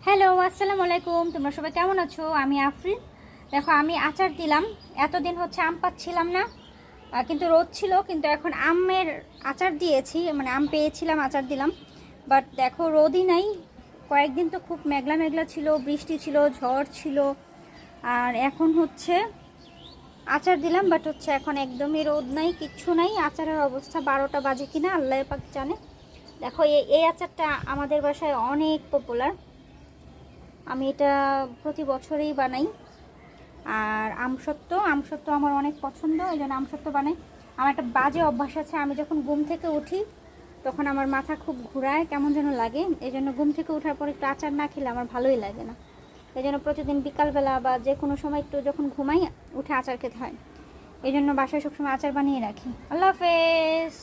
Hello, আসসালামু আলাইকুম। তোমরা সবাই কেমন আছো? আমি আফরিন। দেখো, আমি আচার দিলাম। এতদিন হচ্ছে আম পাচ্ছিলাম না, কিন্তু রোদ ছিল, কিন্তু এখন আমের আচার দিয়েছি, মানে আম পেয়েছিলাম, আচার দিলাম। বাট দেখো, রোদই নাই। কয়েকদিন তো খুব মেঘলা মেঘলা ছিল, বৃষ্টি ছিল, ঝড় ছিল। আর এখন হচ্ছে আচার দিলাম, বাট হচ্ছে এখন একদমই রোদ নাই, কিচ্ছু নাই। আচারের অবস্থা 12টা বাজে কিনা আল্লাহ পাক জানে। দেখো, এই আচারটা আমাদের বাসায় অনেক পপুলার। আমি এটা প্রতি বছরেই বানাই। আর আমসত্ত্ব আমার অনেক পছন্দ, এই জন্য আমসত্ত্ব বানাই। আমার একটা বাজে অভ্যাস আছে, আমি যখন ঘুম থেকে উঠি তখন আমার মাথা খুব ঘুরায়, কেমন যেন লাগে। এই জন্য ঘুম থেকে ওঠার পর একটু আচার না খেলে আমার ভালোই লাগে না। এই জন্য প্রতিদিন বিকালবেলা বা যে কোনো সময় একটু যখন ঘুমাই উঠে আচার খেতে হয়। এই জন্য বাসায় সবসময় আচার বানিয়ে রাখি। আল্লাহ হাফেজ।